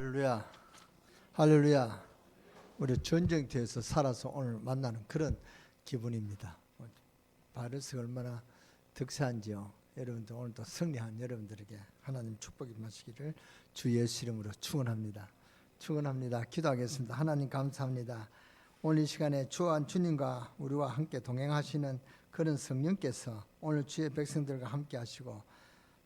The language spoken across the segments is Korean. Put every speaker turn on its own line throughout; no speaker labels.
할렐루야, 할렐루야. 우리 전쟁터에서 살아서 오늘 만나는 그런 기분입니다. 바이러스가 얼마나 득세한지요. 여러분들 오늘도 승리한 여러분들에게 하나님 축복이 마시기를 주 예수 이름으로 축원합니다. 축원합니다. 기도하겠습니다. 하나님 감사합니다. 오늘 이 시간에 주한 주님과 우리와 함께 동행하시는 그런 성령께서 오늘 주의 백성들과 함께 하시고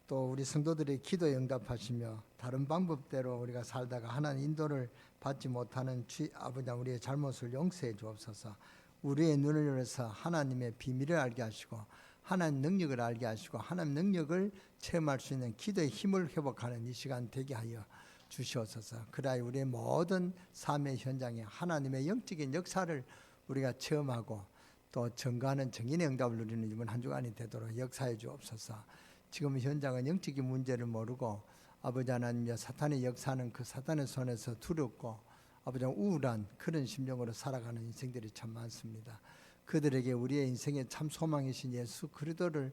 또 우리 성도들의 기도에 응답하시며 다른 방법대로 우리가 살다가 하나님 인도를 받지 못하는 아버지 우리의 잘못을 용서해 주옵소서. 우리의 눈을 열어서 하나님의 비밀을 알게 하시고 하나님 능력을 알게 하시고 하나님 능력을 체험할 수 있는 기도의 힘을 회복하는 이 시간 되게 하여 주시옵소서. 그러하여 우리의 모든 삶의 현장에 하나님의 영적인 역사를 우리가 체험하고 또 증거하는 정인의 응답을 누리는 이번 한 주간이 되도록 역사해 주옵소서. 지금 현장은 영적인 문제를 모르고 아버지 하나님의 사탄의 역사는 그 사탄의 손에서 두렵고 아버지 우울한 그런 심정으로 살아가는 인생들이 참 많습니다. 그들에게 우리의 인생의 참 소망이신 예수 그리스도를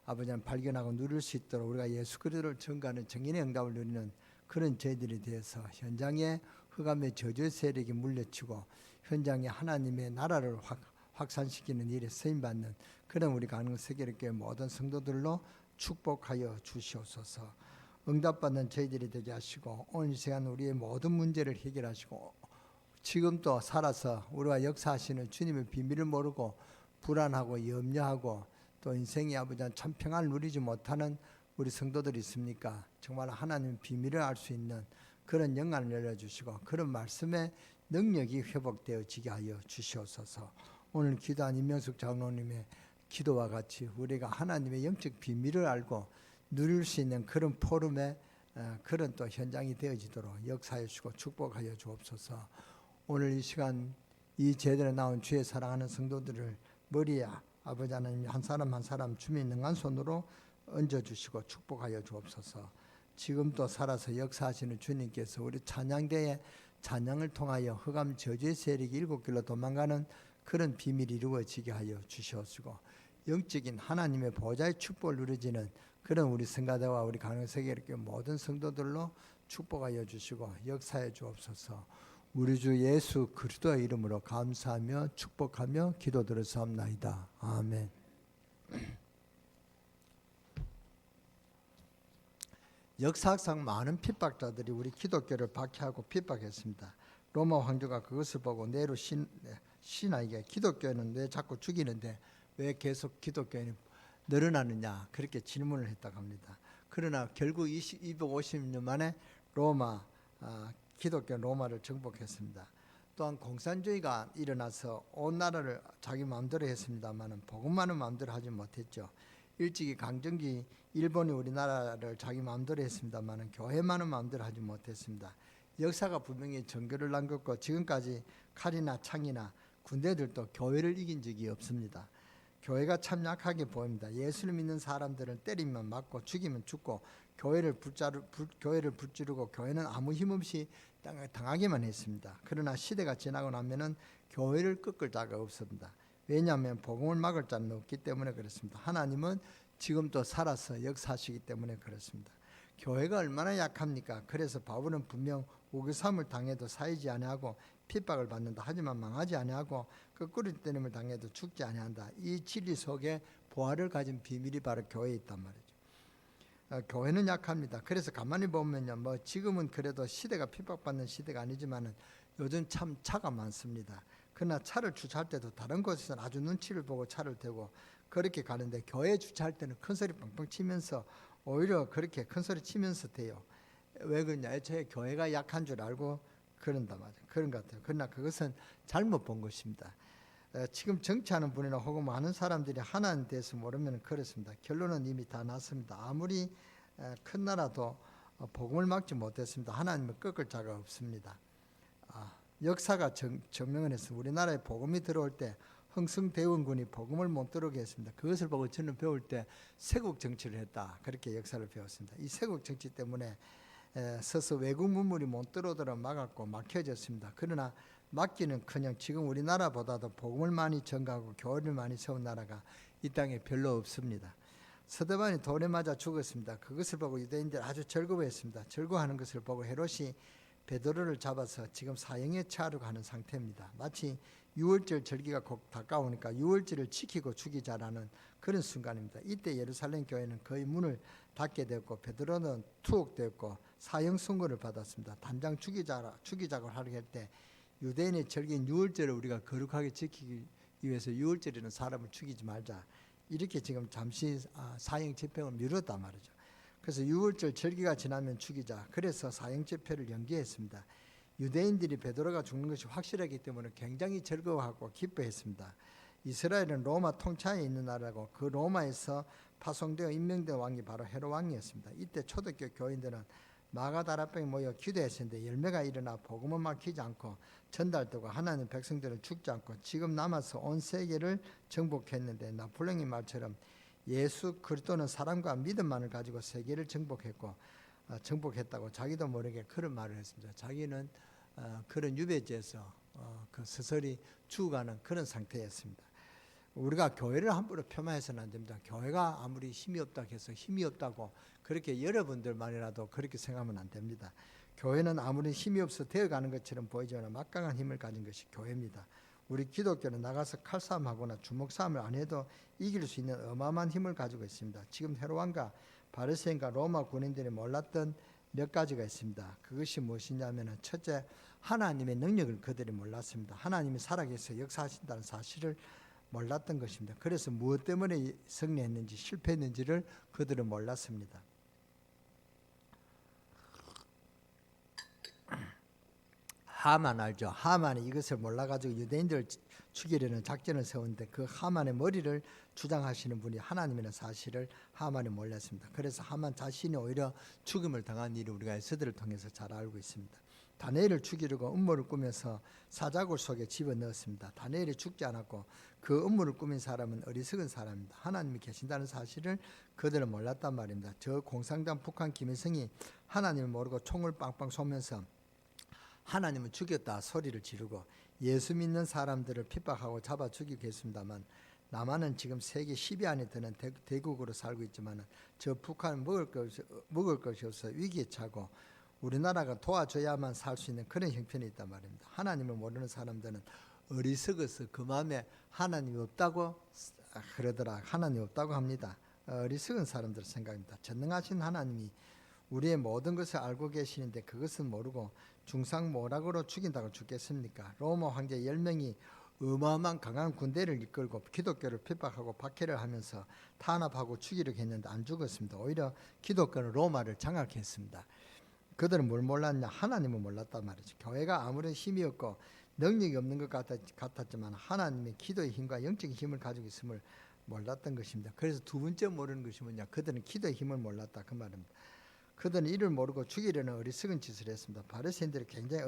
아버지 하나님 발견하고 누릴 수 있도록 우리가 예수 그리스도를 증거하는 정인의 응답을 누리는 그런 저희들이 되어서 현장에 흑암의 저주의 세력이 물려치고 현장에 하나님의 나라를 확산시키는 일에 쓰임받는 그런 우리 가능세계교회 모든 성도들로 축복하여 주시옵소서. 응답받는 저희들이 되게 하시고 오늘 이 시간 우리의 모든 문제를 해결하시고 지금 또 살아서 우리와 역사하시는 주님의 비밀을 모르고 불안하고 염려하고 또 인생의 아버지 참 평안을 누리지 못하는 우리 성도들이 있습니까? 정말 하나님의 비밀을 알 수 있는 그런 영안을 열어주시고 그런 말씀의 능력이 회복되어지게 하여 주시옵소서. 오늘 기도한 임명숙 장로님의 기도와 같이 우리가 하나님의 영적 비밀을 알고 누릴 수 있는 그런 포럼의 그런 또 현장이 되어지도록 역사해 주시고 축복하여 주옵소서. 오늘 이 시간 이 제대로 나온 주의 사랑하는 성도들을 머리에 아버지 하나님 한 사람 한 사람 주의 능한 손으로 얹어주시고 축복하여 주옵소서. 지금도 살아서 역사하시는 주님께서 우리 찬양대의 찬양을 통하여 흑암 저주의 세력이 일곱 길로 도망가는 그런 비밀이 이루어지게 하여 주시옵시고 영적인 하나님의 보좌의 축복을 누려지는 그런 우리 성가대와 우리 가능세계교회 모든 성도들로 축복하여 주시고 역사해 주옵소서. 우리 주 예수 그리스도의 이름으로 감사하며 축복하며 기도드렸사옵나이다. 아멘. 역사상 많은 핍박자들이 우리 기독교를 박해하고 핍박했습니다. 로마 황제가 그것을 보고 네로 신하에게 기독교는 왜 자꾸 죽이는데 왜 계속 기독교인이 늘어나느냐 그렇게 질문을 했다고 합니다. 그러나 결국 250년 만에 기독교 로마를 정복했습니다. 또한 공산주의가 일어나서 온 나라를 자기 마음대로 했습니다만 복음만은 마음대로 하지 못했죠. 일찍이 강점기 일본이 우리나라를 자기 마음대로 했습니다만 교회만은 마음대로 하지 못했습니다. 역사가 분명히 정교를 남겼고 지금까지 칼이나 창이나 군대들도 교회를 이긴 적이 없습니다. 교회가 참 약하게 보입니다. 예수를 믿는 사람들은 때리면 맞고 죽이면 죽고 교회를 붙지르고 교회는 아무 힘없이 당하기만 했습니다. 그러나 시대가 지나고 나면은 교회를 꺾을 자가 없습니다. 왜냐하면 복음을 막을 자는 없기 때문에 그렇습니다. 하나님은 지금도 살아서 역사하시기 때문에 그렇습니다. 교회가 얼마나 약합니까? 그래서 바울은 분명 우겨삼을 당해도 사이지 아니하고 핍박을 받는다. 하지만 망하지 아니하고 거꾸로 때림을 당해도 죽지 아니한다. 이 진리 속에 보화를 가진 비밀이 바로 교회에 있단 말이죠. 교회는 약합니다. 그래서 가만히 보면요, 지금은 그래도 시대가 핍박받는 시대가 아니지만은 요즘 참 차가 많습니다. 그러나 차를 주차할 때도 다른 곳에서는 아주 눈치를 보고 차를 대고 그렇게 가는데 교회에 주차할 때는 큰 소리 뻥뻥 치면서 오히려 그렇게 큰 소리 치면서 돼요. 왜 그러냐? 애초에 교회가 약한 줄 알고 그런다 말이에요. 그런 것 같아요. 그러나 그것은 잘못 본 것입니다. 지금 정치하는 분이나 혹은 많은 사람들이 하나님에 대해서 모르면 그렇습니다. 결론은 이미 다 났습니다. 아무리 큰 나라도 복음을 막지 못했습니다. 하나님을 꺾을 자가 없습니다. 역사가 증명을 했습니다. 우리나라에 복음이 들어올 때 흥성대원군이 복음을 못 들어오게 했습니다. 그것을 보고 저는 배울 때 세국 정치를 했다. 그렇게 역사를 배웠습니다. 이 세국 정치 때문에 서서 외국 문물이 못 들어오도록 막았고 막혀졌습니다. 그러나 막기는커녕 지금 우리나라보다도 복음을 많이 전가하고 교회를 많이 세운 나라가 이 땅에 별로 없습니다. 서대반이 돌에 맞아 죽었습니다. 그것을 보고 유대인들 아주 즐거워했습니다. 즐거워하는 것을 보고 헤롯이 베드로를 잡아서 지금 사형에 처하려고 하는 상태입니다. 마치 유월절 절기가 곧 다가오니까 유월절을 지키고 죽이자라는 그런 순간입니다. 이때 예루살렘 교회는 거의 문을 닫게 되었고 베드로는 투옥되었고 사형 선고를 받았습니다. 단장 죽이자고 하려고 할 때 유대인의 절기인 유월절을 우리가 거룩하게 지키기 위해서 유월절에는 사람을 죽이지 말자, 이렇게 지금 잠시 사형 집행을 미뤘단 말이죠. 그래서 유월절 절기가 지나면 죽이자, 그래서 사형 집회를 연기했습니다. 유대인들이 베드로가 죽는 것이 확실하기 때문에 굉장히 즐거워하고 기뻐했습니다. 이스라엘은 로마 통치하에 있는 나라고 그 로마에서 파송되어 임명된 왕이 바로 헤롯 왕이었습니다. 이때 초대교 교인들은 마가다라병에 모여 기도했었는데 열매가 일어나 복음은 막히지 않고 전달되고 하나님 백성들은 죽지 않고 지금 남아서 온 세계를 정복했는데 나폴레옹의 말처럼 예수 그리스도는 사랑과 믿음만을 가지고 세계를 정복했다고 자기도 모르게 그런 말을 했습니다. 자기는 그런 유배지에서 그 스스로 죽어가는 그런 상태였습니다. 우리가 교회를 함부로 폄하해서는 안 됩니다. 교회가 아무리 힘이 없다고 해서 힘이 없다고 그렇게 여러분들만이라도 그렇게 생각하면 안 됩니다. 교회는 아무리 힘이 없어 되어가는 것처럼 보이지만 막강한 힘을 가진 것이 교회입니다. 우리 기독교는 나가서 칼싸움하거나 주먹싸움을 안 해도 이길 수 있는 어마어마한 힘을 가지고 있습니다. 지금 헤롯 왕과 바리새인과 로마 군인들이 몰랐던 몇 가지가 있습니다. 그것이 무엇이냐면 첫째, 하나님의 능력을 그들이 몰랐습니다. 하나님이 살아계셔 역사하신다는 사실을 몰랐던 것입니다. 그래서 무엇 때문에 승리했는지 실패했는지를 그들은 몰랐습니다. 하만 알죠? 하만이 이것을 몰라가지고 유대인들을 죽이려는 작전을 세웠는데 그 하만의 머리를 주장하시는 분이 하나님이라는 사실을 하만이 몰랐습니다. 그래서 하만 자신이 오히려 죽임을 당한 일을 우리가 에스더를 통해서 잘 알고 있습니다. 다니엘을 죽이려고 음모를 꾸며서 사자굴 속에 집어넣었습니다. 다니엘이 죽지 않았고 그 음모를 꾸민 사람은 어리석은 사람입니다. 하나님이 계신다는 사실을 그들은 몰랐단 말입니다. 저 공산당 북한 김일성이 하나님을 모르고 총을 빵빵 쏘면서 하나님은 죽였다 소리를 지르고 예수 믿는 사람들을 핍박하고 잡아 죽이고 했습니다만 남한은 지금 세계 10위 안에 드는 대국으로 살고 있지만 저 북한은 먹을 것이 없어 위기에 처하고 우리나라가 도와줘야만 살 수 있는 그런 형편이 있단 말입니다. 하나님을 모르는 사람들은 어리석어서 그 마음에 하나님이 없다고 그러더라. 하나님 없다고 합니다. 어리석은 사람들 생각입니다. 전능하신 하나님이 우리의 모든 것을 알고 계시는데 그것은 모르고 중상모략으로 죽인다고 죽겠습니까? 로마 황제 10명이 어마어마한 강한 군대를 이끌고 기독교를 핍박하고 박해를 하면서 탄압하고 죽이려고 했는데 안 죽었습니다. 오히려 기독교는 로마를 장악했습니다. 그들은 뭘 몰랐냐? 하나님을 몰랐단 말이죠. 교회가 아무런 힘이 없고 능력이 없는 것 같았지만 하나님의 기도의 힘과 영적인 힘을 가지고 있음을 몰랐던 것입니다. 그래서 두 번째 모르는 것이 뭐냐? 그들은 기도의 힘을 몰랐다 그 말입니다. 그들은 이를 모르고 죽이려는 어리석은 짓을 했습니다. 바리새인들이 굉장히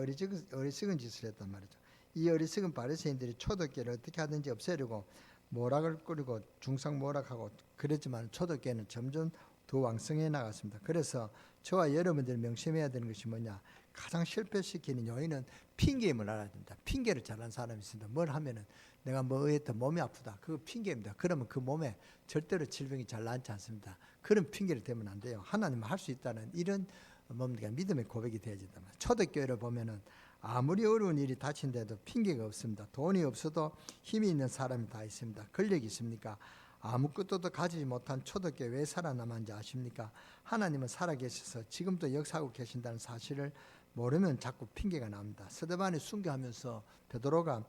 어리석은 짓을 했단 말이죠. 이 어리석은 바리새인들이 초대교회를 어떻게 하든지 없애려고 모락을 꾸리고 중상모락하고 그랬지만 초대교회는 점점 더 왕성해 나갔습니다. 그래서 저와 여러분들이 명심해야 되는 것이 뭐냐? 가장 실패시키는 요인은 핑계임을 알아야 됩니다. 핑계를 잘하는 사람이 있습니다. 뭘 하면은 내가 뭐 했던 몸이 아프다. 그거 핑계입니다. 그러면 그 몸에 절대로 질병이 잘 낫지 않습니다. 그런 핑계를 대면 안 돼요. 하나님은 할 수 있다는 이런 뭡니까? 믿음의 고백이 되어야 된다. 초대교회를 보면은 아무리 어려운 일이 닥친데도 핑계가 없습니다. 돈이 없어도 힘이 있는 사람이 다 있습니다. 권력이 있습니까? 아무것도 가지지 못한 초대교회 왜 살아남았는지 아십니까? 하나님은 살아계셔서 지금도 역사하고 계신다는 사실을 모르면 자꾸 핑계가 나옵니다. 스데반이 순교하면서 베드로가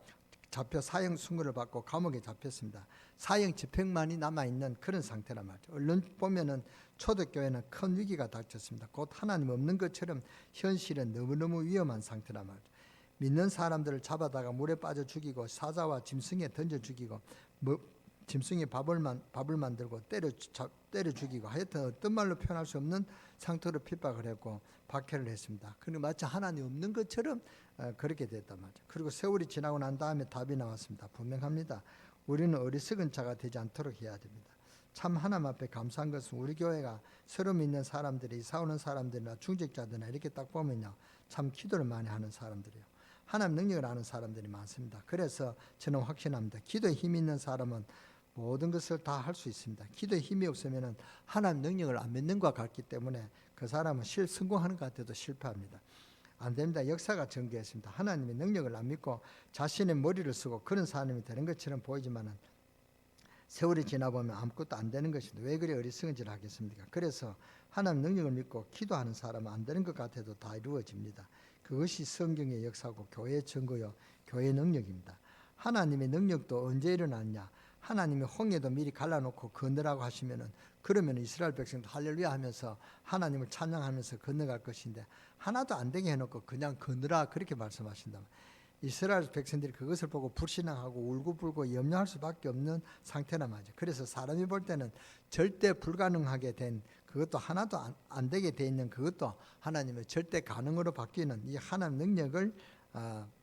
잡혀 사형 선고를 받고 감옥에 잡혔습니다. 사형 집행만이 남아있는 그런 상태란 말이죠. 얼른 보면은 초대교회는 큰 위기가 닥쳤습니다. 곧 하나님 없는 것처럼 현실은 너무너무 위험한 상태란 말이죠. 믿는 사람들을 잡아다가 물에 빠져 죽이고 사자와 짐승에 던져 죽이고 짐승이 밥을 만들고 때려 죽이고 하여튼 어떤 말로 표현할 수 없는 상태로 핍박을 했고 박해를 했습니다. 그리고 마치 하나님 없는 것처럼 그렇게 됐단 말이죠. 그리고 세월이 지나고 난 다음에 답이 나왔습니다. 분명합니다. 우리는 어리석은 자가 되지 않도록 해야 됩니다. 참 하나님 앞에 감사한 것은 우리 교회가 새로 믿는 사람들이 싸우는 사람들이나 중직자들이나 이렇게 딱 보면요, 참 기도를 많이 하는 사람들이에요. 하나님 능력을 아는 사람들이 많습니다. 그래서 저는 확신합니다. 기도에 힘이 있는 사람은 모든 것을 다 할 수 있습니다. 기도에 힘이 없으면 하나님 능력을 안 믿는 것과 같기 때문에 그 사람은 성공하는 것 같아도 실패합니다. 안 됩니다. 역사가 전개했습니다. 하나님의 능력을 안 믿고 자신의 머리를 쓰고 그런 사람이 되는 것처럼 보이지만은 세월이 지나보면 아무것도 안 되는 것입니다. 왜 그리 어리석은 짓을 하겠습니까? 그래서 하나님 능력을 믿고 기도하는 사람은 안 되는 것 같아도 다 이루어집니다. 그것이 성경의 역사고 교회의 증거요 교회의 능력입니다. 하나님의 능력도 언제 일어났냐? 하나님이 홍해도 미리 갈라놓고 건너라고 하시면은 그러면 이스라엘 백성도 할렐루야 하면서 하나님을 찬양하면서 건너갈 것인데 하나도 안 되게 해놓고 그냥 건너라 그렇게 말씀하신다. 이스라엘 백성들이 그것을 보고 불신앙하고 울고불고 염려할 수밖에 없는 상태란 말이죠. 그래서 사람이 볼 때는 절대 불가능하게 된 그것도 하나도 안 되게 돼 있는 그것도 하나님의 절대 가능으로 바뀌는 이 하나님 능력을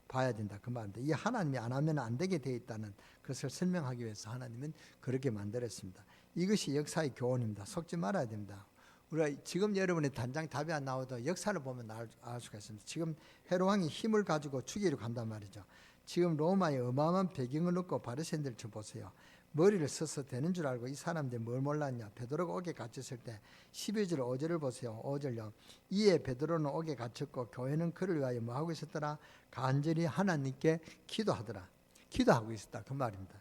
봐야 된다 그 말입니다. 이 하나님이 안 하면 안 되게 돼 있다는 것을 설명하기 위해서 하나님은 그렇게 만들었습니다. 이것이 역사의 교훈입니다. 속지 말아야 됩니다. 우리가 지금 여러분의 단장 답이 안 나와도 역사를 보면 알 수가 있습니다. 지금 헤롯 왕이 힘을 가지고 죽이려 간단 말이죠. 지금 로마의 어마어마한 배경을 놓고 바리새인들 좀 보세요. 머리를 써서 되는 줄 알고 이 사람들이 뭘 몰랐냐. 베드로가 옥에 갇혔을 때 12절 5절을 보세요. 5절요. 이에 베드로는 옥에 갇혔고 교회는 그를 위하여 뭐하고 있었더라? 간절히 하나님께 기도하더라. 기도하고 있었다 그 말입니다.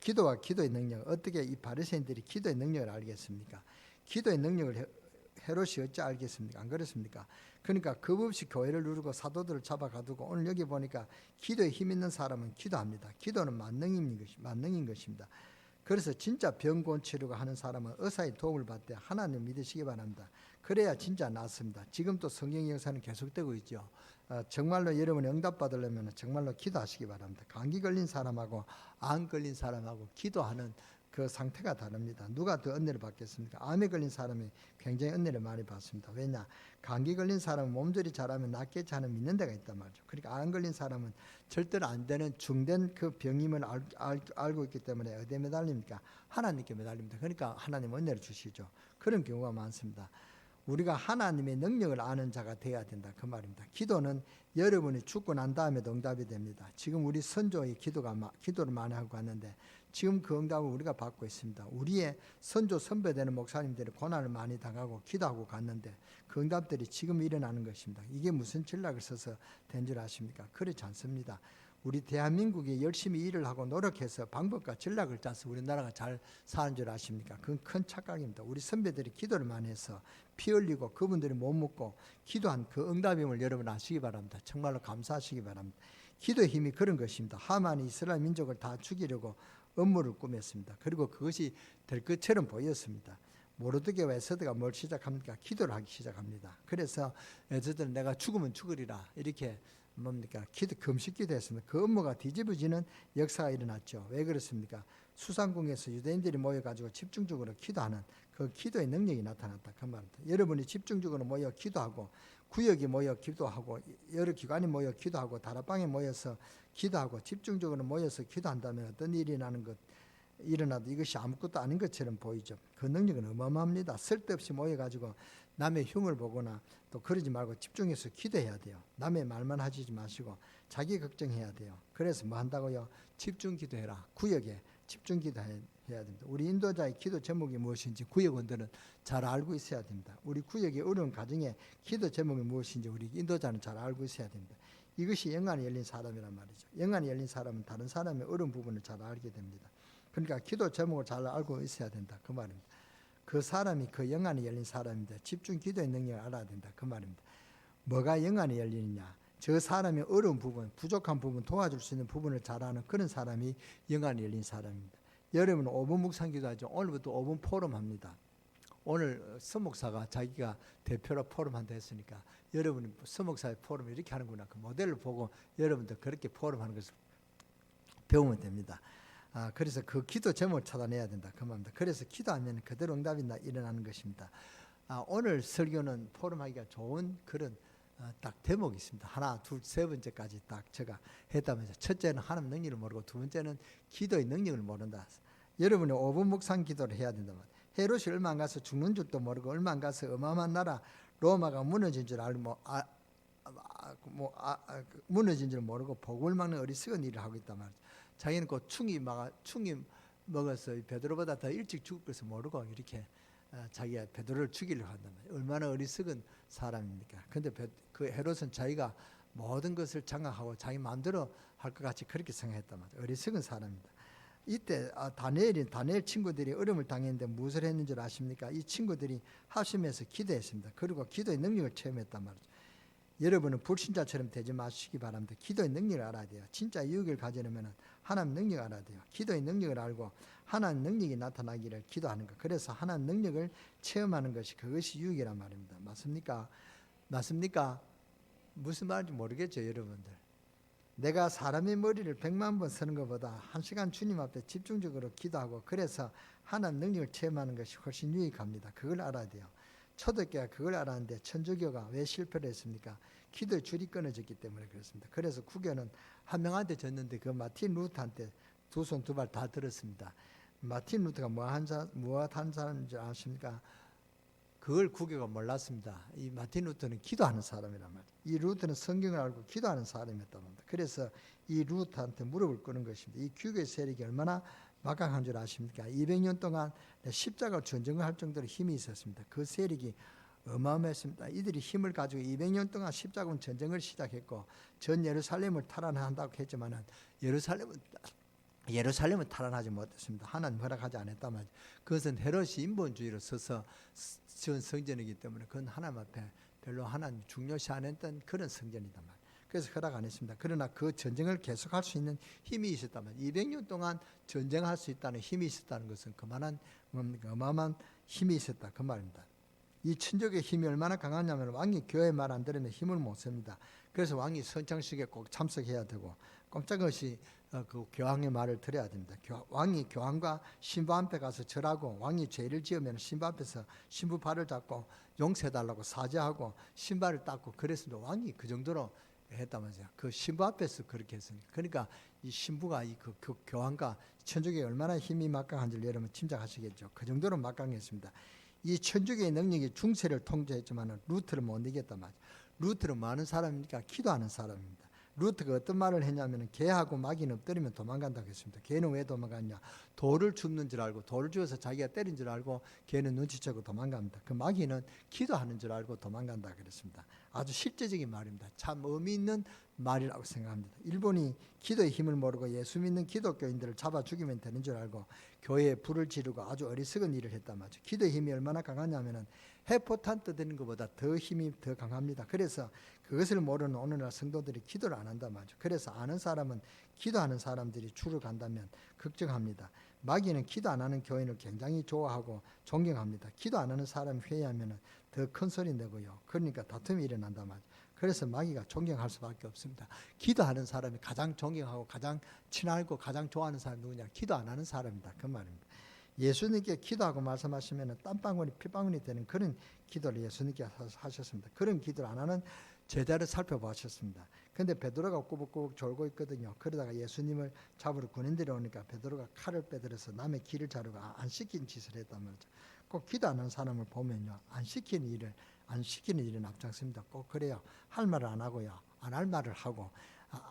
기도와 기도의 능력, 어떻게 이 바리새인들이 기도의 능력을 알겠습니까? 기도의 능력을 헤롯이 어찌 알겠습니까? 안 그렇습니까? 그러니까 겁없이 교회를 누르고 사도들을 잡아가두고 오늘 여기 보니까 기도에 힘 있는 사람은 기도합니다. 기도는 만능인 것입니다. 그래서 진짜 병 고치려고 하는 사람은 의사의 도움을 받되 하나님 믿으시기 바랍니다. 그래야 진짜 낫습니다. 지금도 성경의 역사는 계속되고 있죠. 정말로 여러분이 응답받으려면 정말로 기도하시기 바랍니다. 감기 걸린 사람하고 암 걸린 사람하고 기도하는 그 상태가 다릅니다. 누가 더 은혜를 받겠습니까? 암에 걸린 사람이 굉장히 은혜를 많이 받습니다. 왜냐? 감기 걸린 사람은 몸조리 잘하면 낫겠지 하는 믿는 데가 있단 말이죠. 그러니까 암 걸린 사람은 절대로 안 되는 중된 그 병임을 알고 있기 때문에 어디에 매달립니까? 하나님께 매달립니다. 그러니까 하나님 은혜를 주시죠. 그런 경우가 많습니다. 우리가 하나님의 능력을 아는 자가 되어야 된다 그 말입니다. 기도는 여러분이 죽고 난 다음에도 응답이 됩니다. 지금 우리 선조의 기도를 많이 하고 갔는데 지금 그 응답을 우리가 받고 있습니다. 우리의 선조 선배되는 목사님들이 고난을 많이 당하고 기도하고 갔는데 그 응답들이 지금 일어나는 것입니다. 이게 무슨 전략을 써서 된 줄 아십니까? 그렇지 않습니다. 우리 대한민국이 열심히 일을 하고 노력해서 방법과 전략을 짜서 우리나라가 잘 사는 줄 아십니까? 그건 큰 착각입니다. 우리 선배들이 기도를 많이 해서 피 흘리고 그분들이 못 먹고 기도한 그 응답임을 여러분 아시기 바랍니다. 정말로 감사하시기 바랍니다. 기도의 힘이 그런 것입니다. 하만이 이스라엘 민족을 다 죽이려고 음모를 꾸몄습니다. 그리고 그것이 될 것처럼 보였습니다. 모르드게와 에스더가 뭘 시작합니까? 기도를 하기 시작합니다. 그래서 에스더는 내가 죽으면 죽으리라 이렇게 뭡니까? 금식 기도했습니다. 그 음모가 뒤집어지는 역사가 일어났죠. 왜 그렇습니까? 수상궁에서 유대인들이 모여가지고 집중적으로 기도하는 그 기도의 능력이 나타났다 그 말입니다. 여러분이 집중적으로 모여 기도하고 구역이 모여 기도하고 여러 기관이 모여 기도하고 다락방에 모여서 기도하고 집중적으로 모여서 기도한다면 어떤 일이 일어나도 이것이 아무것도 아닌 것처럼 보이죠. 그 능력은 어마어마합니다. 쓸데없이 모여가지고 남의 흉을 보거나 또 그러지 말고 집중해서 기도해야 돼요. 남의 말만 하지 마시고 자기 걱정해야 돼요. 그래서 뭐 한다고요? 집중 기도해라. 구역에 집중 기도해야 됩니다. 우리 인도자의 기도 제목이 무엇인지 구역원들은 잘 알고 있어야 됩니다. 우리 구역의 어려운 가정의 기도 제목이 무엇인지 우리 인도자는 잘 알고 있어야 됩니다. 이것이 영안이 열린 사람이란 말이죠. 영안이 열린 사람은 다른 사람의 어려운 부분을 잘 알게 됩니다. 그러니까 기도 제목을 잘 알고 있어야 된다 그 말입니다. 그 사람이 그 영안이 열린 사람입니다. 집중 기도의 능력을 알아야 된다 그 말입니다. 뭐가 영안이 열리느냐? 저 사람의 어려운 부분, 부족한 부분, 도와줄 수 있는 부분을 잘 아는 그런 사람이 영안이 열린 사람입니다. 여러분은 5분 묵상 기도하죠. 오늘부터 5분 포럼 합니다. 오늘 서목사가 자기가 대표로 포럼 한다 했으니까 여러분이 서목사의 포럼 이렇게 하는구나 그 모델을 보고 여러분도 그렇게 포럼하는 것을 배우면 됩니다. 그래서 그 기도 제목을 찾아내야 된다 그 말입니다. 그래서 기도하면 그대로 응답이 일어나는 것입니다. 오늘 설교는 포럼하기가 좋은 그런 딱 대목이 있습니다. 하나, 둘, 세 번째까지 딱 제가 했다면서 첫째는 하나님 능력을 모르고 두 번째는 기도의 능력을 모른다. 여러분이 5분 묵상 기도를 해야 된다. 헤롯이 얼마 안 가서 죽는 줄도 모르고 얼마 안 가서 어마어마한 나라 로마가 무너진 줄 알고 무너진 줄 모르고 복을 막는 어리석은 일을 하고 있단 말이죠. 자기는 그 충이 먹어서 베드로보다 더 일찍 죽을 것을 모르고 이렇게 자기가 베드로를 죽이려고 한단 말이에요. 얼마나 어리석은 사람입니까? 근데 그 헤롯은 자기가 모든 것을 장악하고 자기 마음대로 할 것 같이 그렇게 생각했단 말이에요. 어리석은 사람입니다. 이때 다니엘 친구들이 어려움을 당했는데 무엇을 했는 줄 아십니까? 이 친구들이 합심해서 기도했습니다. 그리고 기도의 능력을 체험했단 말이죠. 여러분은 불신자처럼 되지 마시기 바랍니다. 기도의 능력을 알아야 돼요. 진짜 유익을 가지려면 하나님 능력을 알아야 돼요. 기도의 능력을 알고 하나님 능력이 나타나기를 기도하는 것. 그래서 하나님 능력을 체험하는 것이 그것이 유익이란 말입니다. 맞습니까? 맞습니까? 무슨 말인지 모르겠죠, 여러분들. 내가 사람의 머리를 100만 번 쓰는 것보다 1시간 주님 앞에 집중적으로 기도하고 그래서 하나님 능력을 체험하는 것이 훨씬 유익합니다. 그걸 알아야 돼요. 초대교회가 그걸 알았는데 천주교가 왜 실패를 했습니까? 기도의 줄이 끊어졌기 때문에 그렇습니다. 그래서 구교는 한 명한테 졌는데 그 마틴 루터한테 두 손 두 발 다 들었습니다. 마틴 루터가 무엇한 사람인 줄 아십니까? 그걸 구교가 몰랐습니다. 이 마틴 루터는 기도하는 사람이란 말이에요. 이 루터는 성경을 알고 기도하는 사람이었단 말입니다. 그래서 이 루터한테 무릎을 꿇는 것입니다. 이 구교의 세력이 얼마나 막강한 줄 아십니까? 200년 동안 십자가 전쟁을 할 정도로 힘이 있었습니다. 그 세력이 어마어마했습니다. 이들이 힘을 가지고 200년 동안 십자군 전쟁을 시작했고 전 예루살렘을 탈환한다고 했지만은 예루살렘은 탈환하지 못했습니다. 하나님 허락하지 않았단 말이죠. 그것은 헤롯이 인본주의로 서서 지은 성전이기 때문에 그건 하나님 앞에 별로 하나님 중요시 안 했던 그런 성전이단 말이에요. 그래서 허락 안 했습니다. 그러나 그 전쟁을 계속할 수 있는 힘이 있었다면 200년 동안 전쟁할 수 있다는 힘이 있었다는 것은 그만한 어마어마한 힘이 있었다 그 말입니다. 이 천족의 힘이 얼마나 강하냐면 왕이 교회 말 안 들으면 힘을 못 씁니다. 그래서 왕이 선창식에 꼭 참석해야 되고 꼼짝없이 그 교황의 말을 들어야 됩니다. 왕이 교황과 신부 앞에 가서 절하고 왕이 죄를 지으면 신부 앞에서 신부 발을 잡고 용서해달라고 사죄하고 신발을 닦고 그랬습니다. 왕이 그 정도로 했다면서요. 그 신부 앞에서 그렇게 했으니까. 그러니까 이 신부가 그 교황과 천주교에 얼마나 힘이 막강한지를 여러분 짐작하시겠죠. 그 정도로 막강했습니다. 이 천주교의 능력이 중세를 통제했지만 루터를 못 이겼단 말이죠. 루터는 뭐 하는 사람입니까? 기도하는 사람입니다. 루터가 어떤 말을 했냐면 개하고 마귀는 엎드리면 도망간다고 했습니다. 개는 왜 도망갔냐? 돌을 줍는 줄 알고 돌을 주어서 자기가 때린 줄 알고 개는 눈치채고 도망갑니다. 그 마귀는 기도하는 줄 알고 도망간다 그랬습니다. 아주 실제적인 말입니다. 참 의미 있는 말이라고 생각합니다. 일본이 기도의 힘을 모르고 예수 믿는 기독교인들을 잡아 죽이면 되는 줄 알고 교회에 불을 지르고 아주 어리석은 일을 했단 말이죠. 기도의 힘이 얼마나 강하냐면 해포탄 떠드는 것보다 더 힘이 더 강합니다. 그래서 그것을 모르는 오늘날 성도들이 기도를 안 한단 말이죠. 그래서 아는 사람은 기도하는 사람들이 주로 간다면 걱정합니다. 마귀는 기도 안 하는 교인을 굉장히 좋아하고 존경합니다. 기도 안 하는 사람이 회의하면 더 큰 소리 내고요. 그러니까 다툼이 일어난단 말이죠. 그래서 마귀가 존경할 수밖에 없습니다. 기도하는 사람이 가장 존경하고 가장 친하고 가장 좋아하는 사람이 누구냐? 기도 안 하는 사람이다. 그 말입니다. 예수님께 기도하고 말씀하시면 땀방울이 피방울이 되는 그런 기도를 예수님께 하셨습니다. 그런 기도를 안 하는 제자를 살펴보셨습니다. 그런데 베드로가 꾸벅꾸벅 졸고 있거든요. 그러다가 예수님을 잡으러 군인들이 오니까 베드로가 칼을 빼들어서 남의 길을 자르고 안 시킨 짓을 했단 말이죠. 꼭 기도 안 하는 사람을 보면요, 안 시키는 일은 앞장섭니다. 꼭 그래요. 할 말을 안 하고요, 안 할 말을 하고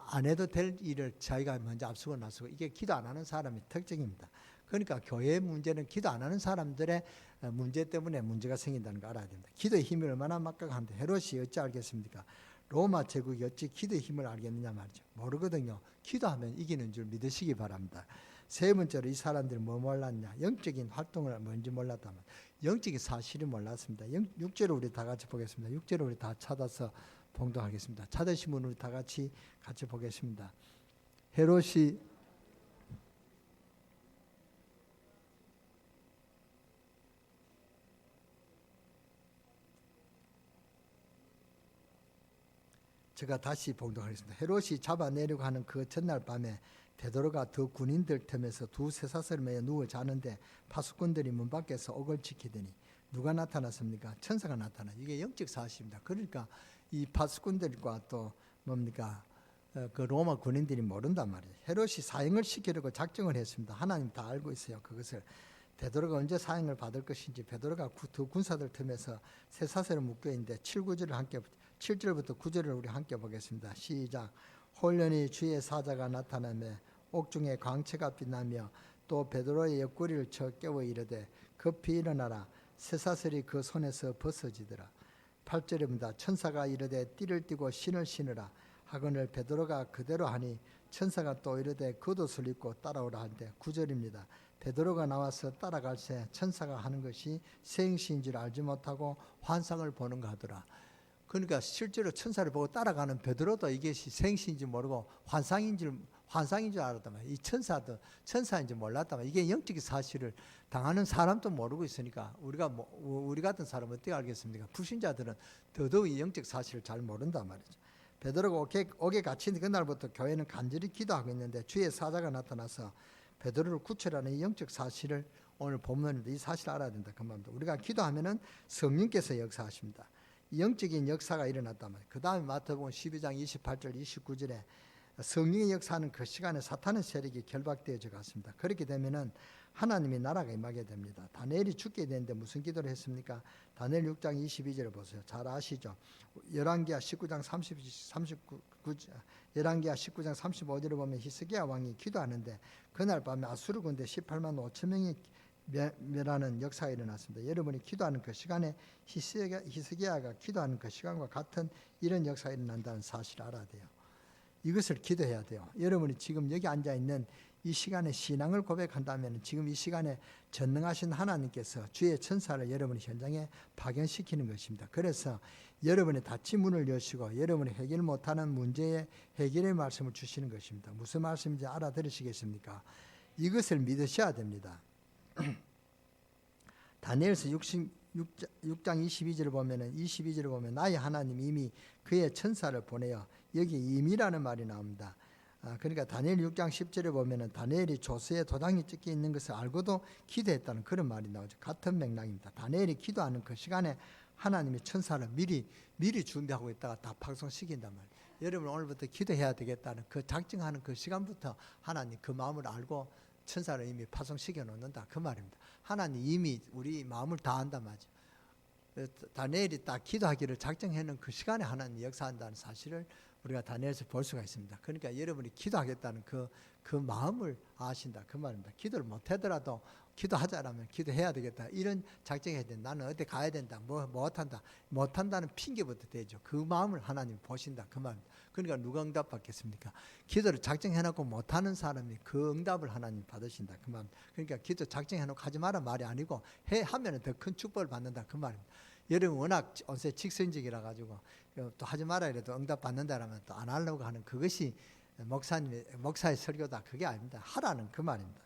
안 해도 될 일을 자기가 먼저 앞서고 나서고, 이게 기도 안 하는 사람의 특징입니다. 그러니까 교회의 문제는 기도 안 하는 사람들의 문제 때문에 문제가 생긴다는 거 알아야 됩니다. 기도의 힘이 얼마나 막강한데 헤롯이 어찌 알겠습니까? 로마 제국이 어찌 기도의 힘을 알겠느냐 말이죠. 모르거든요. 기도하면 이기는 줄 믿으시기 바랍니다. 세 번째로 이 사람들이 뭐 몰랐냐? 영적인 활동을 뭔지 몰랐다면 영적인 사실이 몰랐습니다. 6절을 우리 다 같이 보겠습니다. 6절을 우리 다 찾아서 봉독하겠습니다. 찾으신 분 우리 다 같이 보겠습니다. 헤롯이 제가 다시 봉독하겠습니다. 헤롯이 잡아내려고 하는 그 전날 밤에 베드로가 두 군인들 틈에서 두 쇠사슬을 매어 누워 자는데 파수꾼들이 문 밖에서 옥을 지키더니 누가 나타났습니까? 천사가 나타나. 이게 영적 사실입니다. 그러니까 이 파수꾼들과 또 뭡니까? 그 로마 군인들이 모른단 말이에요. 헤롯이 사형을 시키려고 작정을 했습니다. 하나님 다 알고 있어요. 그것을 베드로가 언제 사형을 받을 것인지. 베드로가 두 군사들 틈에서 쇠사슬을 묶여 있는데 7절부터 9절을 우리 함께 보겠습니다. 시작. 홀련히 주의 사자가 나타나며 옥중에 광채가 빛나며 또 베드로의 옆구리를 쳐 깨워 이르되 급히 일어나라. 쇠사슬이 그 손에서 벗어지더라. 8절입니다. 천사가 이르되 띠를 띠고 신을 신으라 하거늘 베드로가 그대로 하니 천사가 또 이르되 겉옷을 입고 따라오라 하는데 9절입니다. 베드로가 나와서 따라갈새 천사가 하는 것이 생시인 줄 알지 못하고 환상을 보는가 하더라. 그러니까 실제로 천사를 보고 따라가는 베드로도 이게 생시인지 모르고 환상인 줄 알았단 말이에요. 이 천사도 천사인지 몰랐단 말이에요. 이게 영적인 사실을 당하는 사람도 모르고 있으니까 우리 같은 사람은 어떻게 알겠습니까? 불신자들은 더더욱 영적 사실을 잘 모른단 말이죠. 베드로가 옥에 갇힌 그날부터 교회는 간절히 기도하고 있는데 주의 사자가 나타나서 베드로를 구출하는 이 영적 사실을 오늘 본문에도 이 사실을 알아야 된다. 그 말입니다. 우리가 기도하면은 성령께서 역사하십니다. 영적인 역사가 일어났단 말이에요. 그 다음에 마태복음 12장 28절 29절에 성령의 역사하는 그 시간에 사탄의 세력이 결박되어져 갔습니다. 그렇게 되면은 하나님의 나라가 임하게 됩니다. 다니엘이 죽게 되는데 무슨 기도를 했습니까? 다니엘 6장 22절을 보세요. 잘 아시죠? 열왕기하 19장 35절을 보면 히스기야 왕이 기도하는데 그날 밤에 아수르 군대 18만 5천 명이 멸하는 역사가 일어났습니다. 여러분이 기도하는 그 시간에 히스기야가 기도하는 그 시간과 같은 이런 역사가 일어난다는 사실을 알아야 돼요. 이것을 기도해야 돼요. 여러분이 지금 여기 앉아있는 이 시간에 신앙을 고백한다면 지금 이 시간에 전능하신 하나님께서 주의 천사를 여러분의 현장에 파견시키는 것입니다. 그래서 여러분의 닫힌 문을 여시고 여러분이 해결 못하는 문제의 해결의 말씀을 주시는 것입니다. 무슨 말씀인지 알아들으시겠습니까? 이것을 믿으셔야 됩니다. 다니엘서 6장 22절을 보면 나의 하나님 이미 그의 천사를 보내어 여기 임이라는 말이 나옵니다. 그러니까 다니엘 6장 10절에 보면은 다니엘이 조서에 도장이 찍혀 있는 것을 알고도 기도했다는 그런 말이 나오죠. 같은 맥락입니다. 다니엘이 기도하는 그 시간에 하나님이 천사를 미리 준비하고 있다가 다 파송시킨단 말이에요. 여러분 오늘부터 기도해야 되겠다는 그 작정하는 그 시간부터 하나님 그 마음을 알고 천사를 이미 파송시켜 놓는다 그 말입니다. 하나님 이미 우리 마음을 다 안단 말이죠. 다니엘이 딱 기도하기를 작정해놓은 그 시간에 하나님 역사한다는 사실을 우리가 다니엘에서 볼 수가 있습니다. 그러니까 여러분이 기도하겠다는 그 마음을 아신다 그 말입니다. 기도를 못하더라도 기도하자라면 기도해야 되겠다 이런 작정해야 된다. 나는 어디 가야 된다. 못한다는 핑계부터 되죠. 그 마음을 하나님 보신다 그 말입니다. 그러니까 누가 응답받겠습니까? 기도를 작정해놓고 못하는 사람이 그 응답을 하나님 받으신다 그 말입니다. 그러니까 기도 작정해놓고 하지 마라 말이 아니고 하면 더 큰 축복을 받는다 그 말입니다. 여러분 워낙 온세 직선적이라 가지고 또 하지 마라 이래도 응답 받는다라면 또 안 하려고 하는 그것이 목사의 설교다 그게 아닙니다. 하라는 그 말입니다.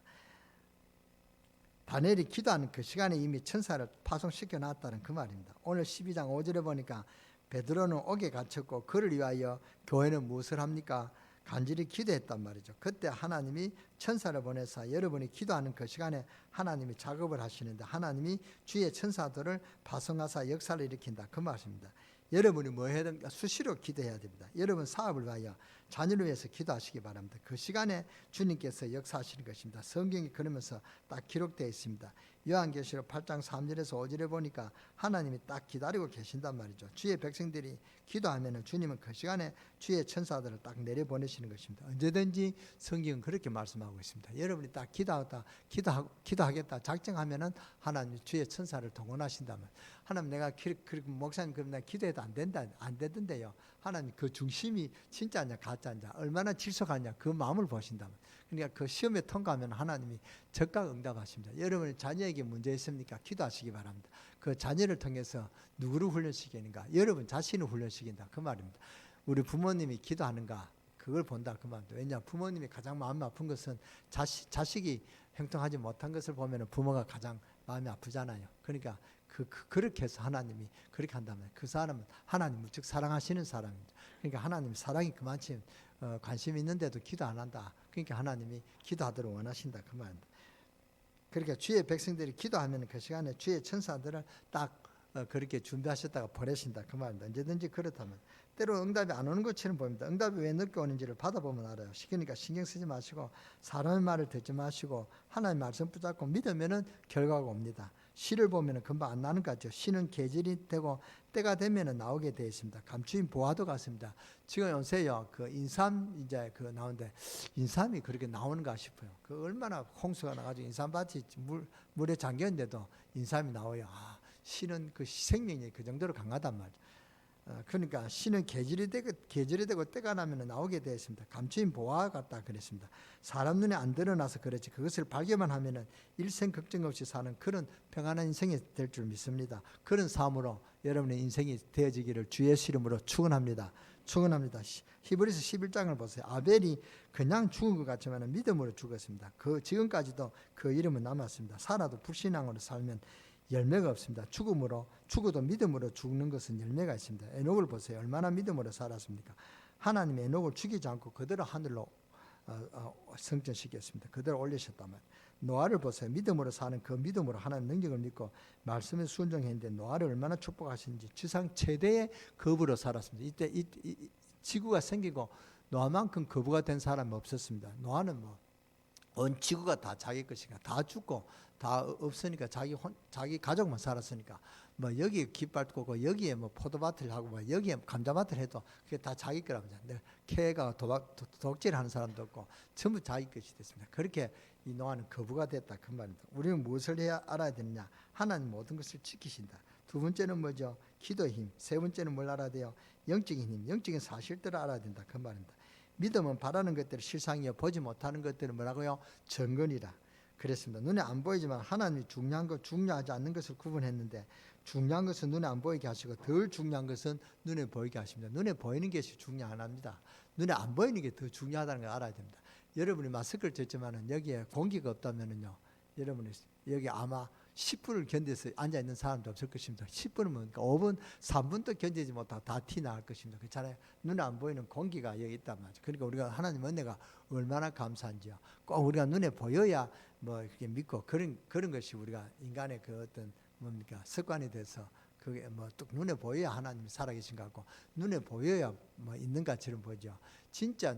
다니엘이 기도하는 그 시간에 이미 천사를 파송시켜 놨다는 그 말입니다. 오늘 12장 5절에 보니까 베드로는 옥에 갇혔고 그를 위하여 교회는 무엇을 합니까? 간절히 기도했단 말이죠. 그때 하나님이 천사를 보내서 여러분이 기도하는 그 시간에 하나님이 작업을 하시는데 하나님이 주의 천사들을 파송하사 역사를 일으킨다 그 말입니다. 여러분이 뭐 해야 됩니까? 수시로 기도해야 됩니다. 여러분 사업을 위하여 자녀를 위해서 기도하시기 바랍니다. 그 시간에 주님께서 역사하시는 것입니다. 성경이 그러면서 딱 기록되어 있습니다. 요한계시록 8장 3절에서 5절에 보니까 하나님이 딱 기다리고 계신단 말이죠. 주의 백성들이 기도하면 주님은 그 시간에 주의 천사들을 딱 내려보내시는 것입니다. 언제든지 성경은 그렇게 말씀하고 있습니다. 여러분이 딱 기도하겠다 작정하면은 하나님 주의 천사를 동원하신다면 하나님 내가 목사님 그럼 내가 기도해도 안 되던데요. 하나님 그 중심이 진짜냐 가짜냐 얼마나 질서가냐 그 마음을 보신다면 그러니까 그 시험에 통과하면 하나님이 적극 응답하십니다. 여러분 자녀에게 문제 있습니까? 기도하시기 바랍니다. 그 자녀를 통해서 누구를 훈련시키는가? 여러분 자신을 훈련시킨다 그 말입니다. 우리 부모님이 기도하는가? 그걸 본다 그 말입니다. 왜냐 부모님이 가장 마음이 아픈 것은 자식이 형통하지 못한 것을 보면 부모가 가장 마음이 아프잖아요. 그러니까 그렇게 해서 하나님이 그렇게 한다면 그 사람은 하나님 무척 사랑하시는 사람입니다. 그러니까 하나님 사랑이 그만큼 관심이 있는데도 기도 안 한다. 그러니까 하나님이 기도하도록 원하신다 그 말입니다. 그러니까 주의 백성들이 기도하면 그 시간에 주의 천사들을 딱 그렇게 준비하셨다가 보내신다 그 말입니다. 언제든지 그렇다면 때로 응답이 안 오는 것처럼 보입니다. 응답이 왜 늦게 오는지를 받아보면 알아요. 그러니까 신경 쓰지 마시고 사람의 말을 듣지 마시고 하나님의 말씀 붙잡고 믿으면은 결과가 옵니다. 씨를 보면은 금방 안 나는 것 같죠. 씨는 계절이 되고 때가 되면은 나오게 되어 있습니다. 감추인 보화도 같습니다. 지금 요새요 그 인삼 이제 그 나오는데 인삼이 그렇게 나오는가 싶어요. 그 얼마나 홍수가 나가지고 인삼밭이 물에 잠겼는데도 인삼이 나와요. 신은 그 생명이 그 정도로 강하단 말이죠. 그러니까 신은 계절이 되고 때가 나면 나오게 되어 있습니다. 감추인 보화와 같다 그랬습니다. 사람 눈에 안 드러나서 그렇지 그것을 발견만 하면은 일생 걱정 없이 사는 그런 평안한 인생이 될 줄 믿습니다. 그런 삶으로 여러분의 인생이 되어지기를 주의 이름으로 축원합니다. 축원합니다. 히브리서 11장을 보세요. 아벨이 그냥 죽은 것 같지만 믿음으로 죽었습니다. 그 지금까지도 그 이름은 남았습니다. 살아도 불신앙으로 살면 열매가 없습니다. 죽어도 믿음으로 죽는 것은 열매가 있습니다. 에녹을 보세요. 얼마나 믿음으로 살았습니까? 하나님이 에녹을 죽이지 않고 그대로 하늘로 승천시켰습니다. 그대로 올리셨단 말이에요. 노아를 보세요. 믿음으로 사는 그 믿음으로 하나님 능력을 믿고 말씀에 순종했는데 노아를 얼마나 축복하시는지 지상 최대의 거부로 살았습니다. 이때 지구가 생기고 노아만큼 거부가 된 사람이 없었습니다. 노아는 온 지구가 다 자기 것이니까 다 죽고 다 없으니까 자기 가족만 살았으니까 여기에 깃발 꽂고 여기에 포도밭을 하고 여기에 감자밭을 해도 그게 다 자기 거랍니다. 캐가 독질하는 사람도 없고 전부 자기 것이 됐습니다. 그렇게 이 노아는 거부가 됐다 그 말입니다. 우리는 무엇을 해야 알아야 되느냐? 하나님 모든 것을 지키신다. 두 번째는 뭐죠? 기도의 힘. 세 번째는 뭘 알아야 돼요? 영적인 힘, 영적인 사실들을 알아야 된다 그 말입니다. 믿음은 바라는 것들을 실상이요 보지 못하는 것들은 뭐라고요? 정근이라 그랬습니다. 눈에 안 보이지만 하나님이 중요한 것 중요하지 않는 것을 구분했는데 중요한 것은 눈에 안 보이게 하시고 덜 중요한 것은 눈에 보이게 하십니다. 눈에 보이는 것이 중요 안 합니다. 눈에 안 보이는 게 더 중요하다는 걸 알아야 됩니다. 여러분이 마스크를 썼지만은 여기에 공기가 없다면은요, 여러분이 여기 아마 10분을 견뎌서 앉아 있는 사람도 없을 것입니다. 10분은 뭡니까? 5분, 3분도 견디지 못하고 다 티 나갈 것입니다. 그렇잖아요. 눈에 안 보이는 공기가 여기 있단 말이죠. 그러니까 우리가 하나님 은혜가 얼마나 감사한지요. 꼭 우리가 눈에 보여야 그렇게 믿고 그런 것이 우리가 인간의 그 어떤 뭡니까? 습관이 돼서 그게 뚝 눈에 보여야 하나님이 살아계신 것 같고 눈에 보여야 있는 것처럼 보죠. 진짜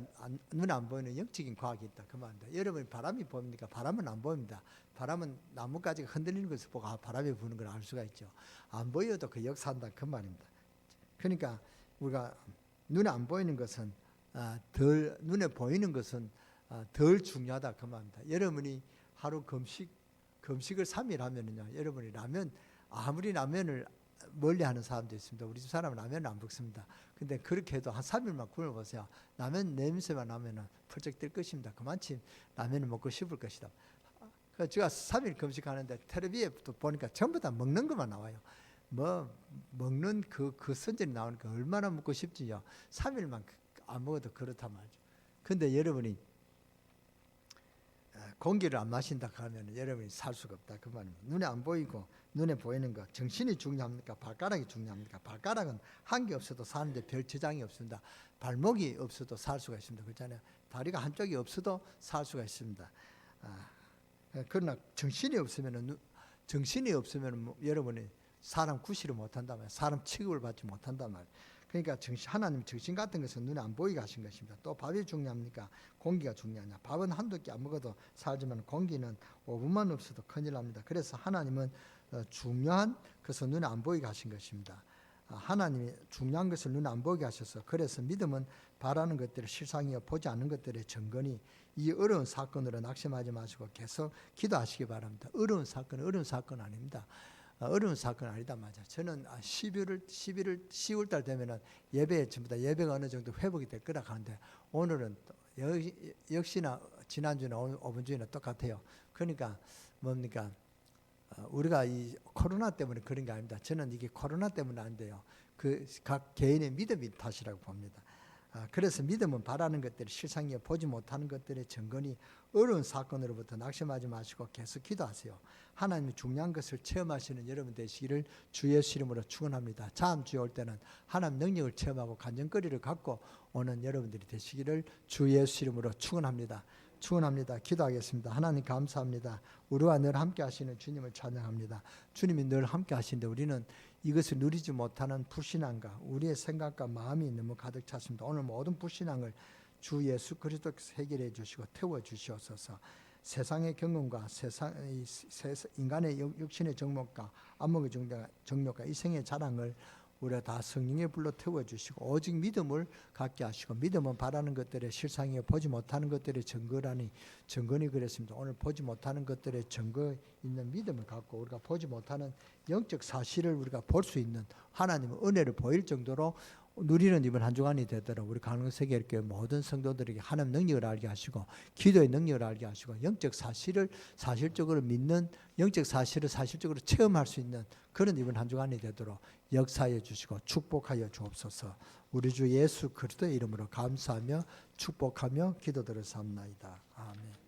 눈에 안 보이는 영적인 과학이 있다 그 말입니다. 여러분이 바람이 보입니까? 바람은 안 보입니다. 바람은 나뭇가지가 흔들리는 것을 보고 바람이 부는 걸 알 수가 있죠. 안 보여도 그 역사한다 그 말입니다. 그러니까 우리가 눈에 안 보이는 것은 눈에 보이는 것은 덜 중요하다 그 말입니다. 여러분이 하루 금식을 3일 하면은요, 여러분이 아무리 라면을 멀리 하는 사람도 있습니다. 우리 집 사람은 라면을 안 먹습니다. 근데 그렇게 해도 한 3일만 굶어보세요. 라면 냄새만 나면은 펄쩍 뜰 것입니다. 그만큼 라면을 먹고 싶을 것이다. 그래서 제가 3일 금식하는데 텔레비에 또 보니까 전부 다 먹는 것만 나와요. 먹는 그 선전이 나오니까 얼마나 먹고 싶지요. 3일만 안 먹어도 그렇단 말이죠. 근데 여러분이 공기를 안 마신다 하면 여러분이 살 수가 없다 그 말입니다. 눈에 안 보이고 눈에 보이는 것, 정신이 중요합니까? 발가락이 중요합니까? 발가락은 한 개 없어도 사는데 별 지장이 없습니다. 발목이 없어도 살 수가 있습니다. 그렇잖아요. 다리가 한쪽이 없어도 살 수가 있습니다. 그러나 정신이 없으면 여러분이 사람 구실을 못한단 말이에요. 사람 취급을 받지 못한단 말이에요. 그러니까 하나님 정신 같은 것은 눈에 안 보이게 하신 것입니다. 또 밥이 중요합니까? 공기가 중요하냐? 밥은 한두 끼 안 먹어도 살지만 공기는 5분만 없어도 큰일 납니다. 그래서 하나님은 중요한 것을 눈에 안 보이게 하신 것입니다. 하나님이 중요한 것을 눈에 안 보이게 하셔서 그래서 믿음은 바라는 것들을 실상이요 보지 않는 것들의 증거니 이 어려운 사건으로 낙심하지 마시고 계속 기도하시기 바랍니다. 어려운 사건 아닙니다. 어려운 사건 아니다 맞아. 저는 10월 달 되면은 예배 전부 다 예배가 어느 정도 회복이 될 거라 하는데 오늘은 역시나 지난주나 5분 전이나 똑같아요. 그러니까 뭡니까? 우리가 이 코로나 때문에 그런 게 아닙니다. 저는 이게 코로나 때문에 안 돼요. 그 각 개인의 믿음이 탓이라고 봅니다. 그래서 믿음은 바라는 것들이 실상이요 보지 못하는 것들의 증거니 어려운 사건으로부터 낙심하지 마시고 계속 기도하세요. 하나님이 중요한 것을 체험하시는 여러분 되시기를 주 예수 이름으로 축원합니다. 다음 주에 올 때는 하나님 능력을 체험하고 간증거리를 갖고 오는 여러분들이 되시기를 주 예수 이름으로 축원합니다. 기도하겠습니다. 하나님 감사합니다. 우리와 늘 함께 하시는 주님을 찬양합니다. 주님이 늘 함께 하시는데 우리는 이것을 누리지 못하는 불신앙과 우리의 생각과 마음이 너무 가득 찼습니다. 오늘 모든 불신앙을 주 예수 그리스도께서 해결해 주시고 태워 주시옵소서. 세상의 경험과 인간의 육신의 정욕과 안목의 정욕과 이생의 자랑을 우리가 다 성령의 불로 태워주시고 오직 믿음을 갖게 하시고 믿음은 바라는 것들의 실상이요 보지 못하는 것들의 증거라니 증거니 그랬습니다. 오늘 보지 못하는 것들의 증거 있는 믿음을 갖고 우리가 보지 못하는 영적 사실을 우리가 볼 수 있는 하나님의 은혜를 보일 정도로 누리는 이번 한 주간이 되도록 우리 강릉세계교회 모든 성도들에게 하나님 능력을 알게 하시고 기도의 능력을 알게 하시고 영적 사실을 사실적으로 믿는 영적 사실을 사실적으로 체험할 수 있는 그런 이번 한 주간이 되도록 역사해 주시고 축복하여 주옵소서. 우리 주 예수 그리스도의 이름으로 감사하며 축복하며 기도드렸사옵나이다. 아멘.